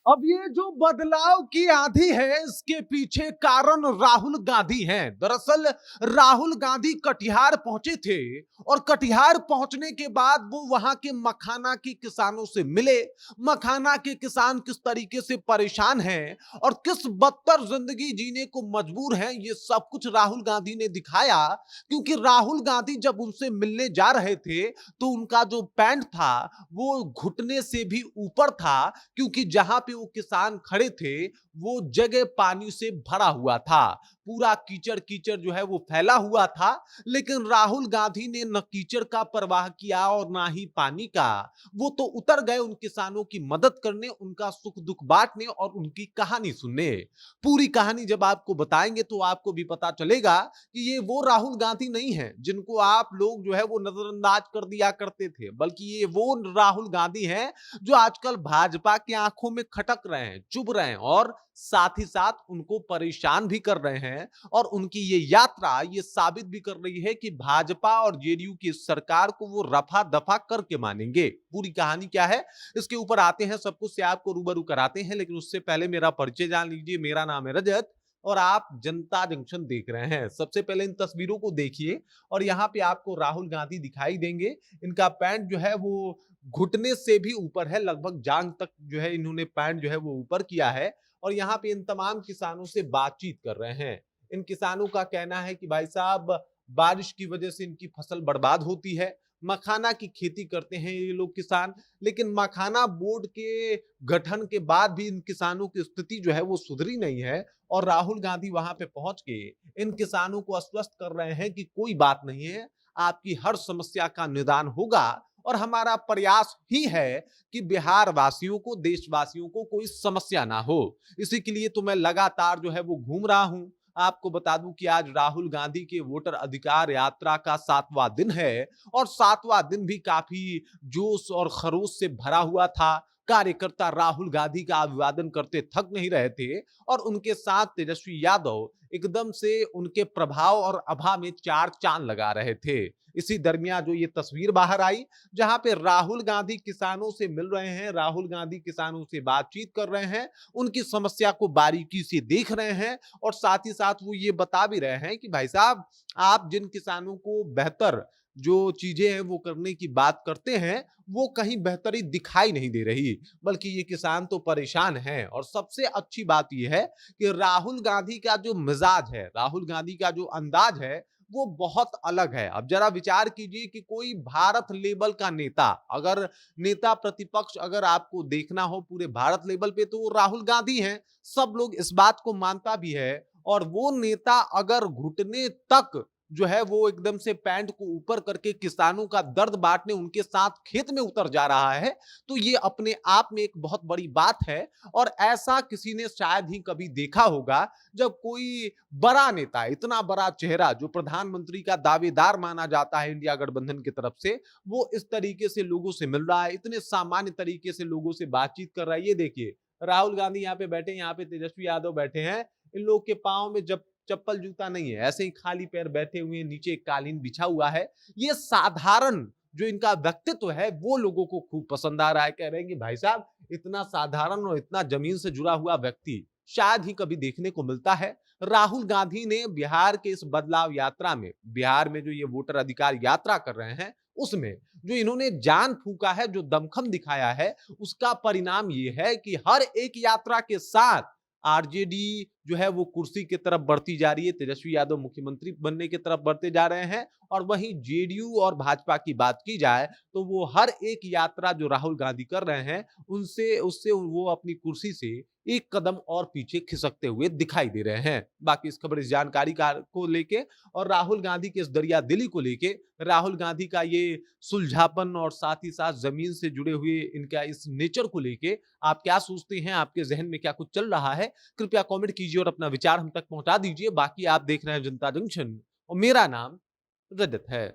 अब ये जो बदलाव की आंधी है, इसके पीछे कारण राहुल गांधी हैं। दरअसल राहुल गांधी कटिहार पहुंचे थे और कटिहार पहुंचने के बाद वो वहां के मखाना के किसानों से मिले। मखाना के किसान किस तरीके से परेशान हैं और किस बदतर जिंदगी जीने को मजबूर हैं, ये सब कुछ राहुल गांधी ने दिखाया। क्योंकि राहुल गांधी जब उनसे मिलने जा रहे थे तो उनका जो पैंट था वो घुटने से भी ऊपर था, क्योंकि जहां पे वो किसान खड़े थे वो जगह पानी से भरा हुआ था। पूरा कीचड़ कीचड़ जो है वो फैला हुआ था। लेकिन राहुल गांधी ने न कीचड़ का परवाह किया और ना ही पानी का। वो तो उतर गए उन किसानों की मदद करने, उनका सुख दुख बांटने और उनकी कहानी सुनने। पूरी कहानी जब आपको बताएंगे तो आपको भी पता चलेगा कि ये वो राहुल गांधी नहीं है जिनको आप लोग जो है वो नजरअंदाज कर दिया करते थे, बल्कि ये वो राहुल गांधी हैं जो आजकल भाजपा की आंखों में खटक रहे हैं, चुभ रहे हैं और साथ ही साथ उनको परेशान भी कर रहे हैं। और उनकी ये यात्रा ये साबित भी कर रही है कि भाजपा और जेडीयू की सरकार को वो रफा दफा करके मानेंगे। पूरी कहानी क्या है इसके ऊपर आते हैं, सब कुछ से आपको रूबरू कराते हैं, लेकिन उससे पहले मेरा परिचय जान लीजिए। मेरा नाम है रजत और आप जनता जंक्शन देख रहे हैं। सबसे पहले इन तस्वीरों को देखिए और यहाँ पे आपको राहुल गांधी दिखाई देंगे। इनका पैंट जो है वो घुटने से भी ऊपर है, लगभग जांग तक जो है इन्होंने पैंट जो है वो ऊपर किया है। और यहाँ पे इन तमाम किसानों से बातचीत कर रहे हैं। इन किसानों का कहना है कि भाई साहब, बारिश की वजह से इनकी फसल बर्बाद होती है। मखाना की खेती करते हैं ये लोग किसान, लेकिन मखाना बोर्ड के गठन के बाद भी इन किसानों की स्थिति जो है वो सुधरी नहीं है। और राहुल गांधी वहां पे पहुंच के इन किसानों को आश्वस्त कर रहे हैं कि कोई बात नहीं है, आपकी हर समस्या का निदान होगा और हमारा प्रयास ही है कि बिहार वासियों को, देशवासियों को कोई समस्या ना हो। इसी के लिए तो मैं लगातार जो है वो घूम रहा हूं। आपको बता दूं कि आज राहुल गांधी के वोटर अधिकार यात्रा का 7वां दिन है और 7वां दिन भी काफी जोश और खरोश से भरा हुआ था। कार्यकर्ता राहुल गांधी का अभिवादन करते थक नहीं रहे थे और उनके साथ तेजस्वी यादव एकदम से उनके प्रभाव और आभा में चार चांद लगा रहे थे। इसी दरमियान जो ये तस्वीर बाहर आई, जहां पे राहुल गांधी किसानों से मिल रहे हैं, राहुल गांधी किसानों से बातचीत कर रहे हैं, उनकी समस्या को बारीकी से देख रहे हैं और साथ ही साथ वो ये बता भी रहे हैं कि भाई साहब, आप जिन किसानों को बेहतर जो चीजें हैं वो करने की बात करते हैं, वो कहीं बेहतरी दिखाई नहीं दे रही, बल्कि ये किसान तो परेशान हैं। और सबसे अच्छी बात यह है कि राहुल गांधी का जो मिजाज है, राहुल गांधी का जो अंदाज है, वो बहुत अलग है। अब जरा विचार कीजिए कि कोई भारत लेवल का नेता, अगर नेता प्रतिपक्ष अगर आपको देखना हो पूरे भारत लेवल पे, तो वो राहुल गांधी हैं। सब लोग इस बात को मानता भी है। और वो नेता अगर घुटने तक जो है वो एकदम से पैंट को ऊपर करके किसानों का दर्द बांटने उनके साथ खेत में उतर जा रहा है, तो ये अपने आप में एक बहुत बड़ी बात है। और ऐसा किसी ने शायद ही कभी देखा होगा जब कोई बड़ा नेता, इतना बड़ा चेहरा जो प्रधानमंत्री का दावेदार माना जाता है इंडिया गठबंधन की तरफ से, वो इस तरीके से लोगों से मिल रहा है, इतने सामान्य तरीके से लोगों से बातचीत कर रहा है। ये देखिए, राहुल गांधी यहाँ पे बैठे, यहाँ पे तेजस्वी यादव बैठे हैं। इन लोग के पांव में जब चप्पल जूता नहीं है, ऐसे ही खाली पैर बैठे हुए हैं, नीचे एक कालीन बिछा हुआ है। ये साधारण जो इनका व्यक्तित्व है वो लोगों को खूब पसंद आ रहा है। कह रहे हैं कि भाई साहब, इतना साधारण और इतना जमीन से जुड़ा हुआ व्यक्ति शायद ही कभी देखने को मिलता है। राहुल गांधी ने बिहार के इस बदलाव यात्रा में, बिहार में जो ये वोटर अधिकार यात्रा कर रहे हैं, उसमें जो इन्होंने जान फूका है, जो दमखम दिखाया है, उसका परिणाम ये है कि हर एक यात्रा के साथ आरजेडी जो है वो कुर्सी की तरफ बढ़ती जा रही है, तेजस्वी यादव मुख्यमंत्री बनने की तरफ बढ़ते जा रहे हैं। और वहीं जेडीयू और भाजपा की बात की जाए तो वो हर एक यात्रा जो राहुल गांधी कर रहे हैं, उनसे उससे वो अपनी कुर्सी से एक कदम और पीछे खिसकते हुए दिखाई दे रहे हैं। बाकी इस खबर, इस जानकारी को लेके और राहुल गांधी के इस दरिया दिली को लेके, राहुल गांधी का ये सुलझापन और साथ ही साथ जमीन से जुड़े हुए इनका इस नेचर को लेके आप क्या सोचते हैं? आपके जहन में क्या कुछ चल रहा है? कृपया कमेंट कीजिए और अपना विचार हम तक पहुंचा दीजिए। बाकी आप देख रहे हैं जनता जंक्शन और मेरा नाम रजत है।